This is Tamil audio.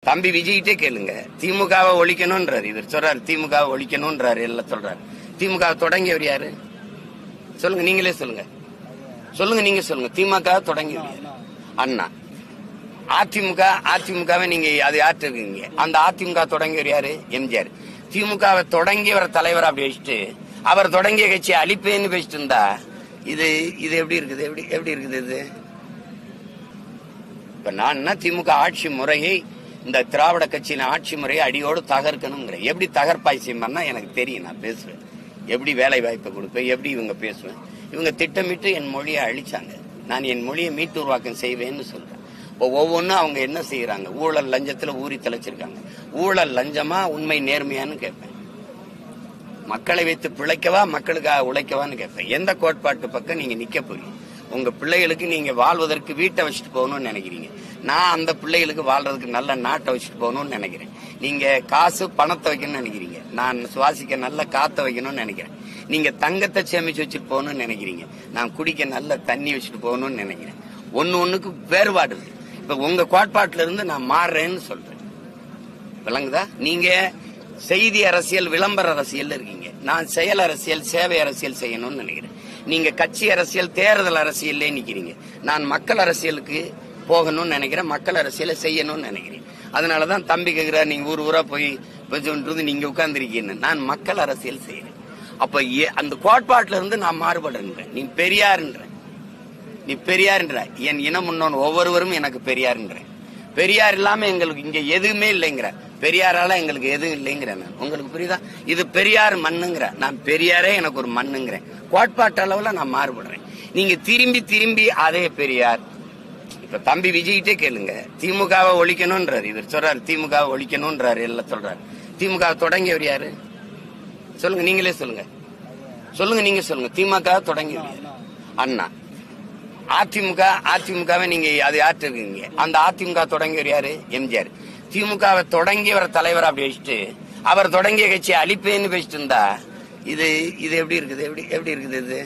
தம்பி விஜய்கிட்டே கேளுங்க. திமுகவை ஒழிக்கணும்ன்றாரு. இவர் சொல்றாரு திமுகவை ஒழிக்கணும்ன்றாரு, எல்லாம் சொல்றாரு. திமுக தொடங்கியவர் யாரு சொல்லுங்க, நீங்களே சொல்லுங்க. சொல்லுங்க, நீங்க சொல்லுங்க. திமுக தொடங்கியவர் யாரு? அண்ணா. அதிமுகவை நீங்க அது யார்ட்டு இருக்கீங்க? அந்த அதிமுக தொடங்கியவர் யாரு? எம்ஜிஆர். திமுகவை தொடங்கியவர் தலைவர் அப்படி வச்சுட்டு அவர் தொடங்கிய கட்சி அழிப்பேன்னு பேசிட்டு இருந்தா இது இது எப்படி இருக்குது? எப்படி இருக்குது இது? இப்ப நான் திமுக ஆட்சி முறையை, இந்த திராவிட கட்சியின் ஆட்சி முறையை அடியோடு தகர்க்கணுங்கிற. எப்படி தகர்ப்பாய் செய்யணும்னா எனக்கு தெரியும், நான் பேசுவேன். எப்படி வேலை வாய்ப்பை கொடுப்பேன், எப்படி இவங்க பேசுவேன். இவங்க திட்டமிட்டு என் மொழியை அழிச்சாங்க. நான் என் மொழியை மீட்டு உருவாக்கம் செய்வேன்னு சொல்றேன். இப்போ ஒவ்வொன்றும் அவங்க என்ன செய்யறாங்க? ஊழல் லஞ்சத்துல ஊறி தலைச்சிருக்காங்க. ஊழல் லஞ்சமா, உண்மை நேர்மையான்னு கேட்பேன். மக்களை வைத்து பிழைக்கவா, மக்களுக்காக உழைக்கவான்னு கேட்பேன். எந்த கோட்பாட்டு பக்கம் நீங்க நிக்க போறீங்க? உங்க பிள்ளைகளுக்கு நீங்க வாழ்வதற்கு வீட்டை வச்சுட்டு போகணும்னு நினைக்கிறீங்க. நான் அந்த பிள்ளைகளுக்கு வாழ்றதுக்கு நல்ல நாட்டை வச்சுட்டு போகணும்னு நினைக்கிறேன். நீங்க காசு பணத்தை வைக்கணும்னு நினைக்கிறீங்க. நான் சுவாசிக்க நல்ல காத்த வைக்கணும்னு நினைக்கிறேன். நீங்க தங்கத்தை சேமிச்சு வச்சுட்டு போகணும்னு நினைக்கிறீங்க. நான் குடிக்க நல்ல தண்ணி வச்சுட்டு போகணும்னு நினைக்கிறேன். ஒண்ணுக்கு வேறுபாடு. இப்ப உங்க கோட்பாட்டுல இருந்து நான் மாறுறேன்னு சொல்றேன். விளங்குதா? நீங்க செய்தி அரசியல், விளம்பர அரசியல் இருக்கீங்க. நான் செயல் அரசியல், சேவை அரசியல் செய்யணும்னு நினைக்கிறேன். நீங்க கட்சி அரசியல், தேர்தல் அரசியல்லே நிக்கிறீங்க. நான் மக்கள் அரசியலுக்கு போகணும்னு நினைக்கிறேன். மக்கள் அரசியலை செய்யணும்னு நினைக்கிறேன். அதனாலதான் தம்பி கேக்குற, நீங்க ஊரா போய் நீங்க உட்கார்ந்துருக்கீங்க. நான் மக்கள் அரசியல் செய்யறேன். அப்ப அந்த கோட்பாட்டுல இருந்து நான் மாறுபடுறேன். நீ பெரியார்ன்ற, நீ பெரியார்ன்ற, என் இனம் முன்னோன் ஒவ்வொருவரும் எனக்கு பெரியார்ன்ற. பெரியார் இல்லாம எங்களுக்கு இங்க எதுவுமே இல்லைங்கிற. பெரியாரால எங்களுக்கு எதுவும் இல்லைங்கிற. நான் உங்களுக்கு புரியுதா? இது பெரியார் மண்ணுங்கிற. நான் பெரியாரே எனக்கு ஒரு மண்ணுங்கிறேன். கோட்பாட்டு அளவுல நான் மாறுபடுறேன். நீங்க திரும்பி திரும்பி அதே பெரியார். இப்ப தம்பி விஜய்கிட்டே கேளுங்க. திமுகவை ஒழிக்கணும்ன்றாரு. இவர் சொல்றாரு திமுகவை ஒழிக்கணும்ன்றாரு, எல்லாம் சொல்றாரு. திமுக தொடங்கியவர் யாரு சொல்லுங்க, நீங்களே சொல்லுங்க. சொல்லுங்க, நீங்க சொல்லுங்க. திமுக தொடங்கியவர் யாரு? அண்ணா. அதிமுகவை நீங்க அது யார்ட்டு இருக்கீங்க? அந்த அதிமுக தொடங்கியவர் யாரு? எம்ஜிஆர். திமுகவை தொடங்கியவர் தலைவர் அப்படி வச்சுட்டு அவர் தொடங்கிய கட்சி அழிப்பேன்னு பேசிட்டு இருந்தா இது இது எப்படி இருக்குது? எப்படி இருக்குது இது?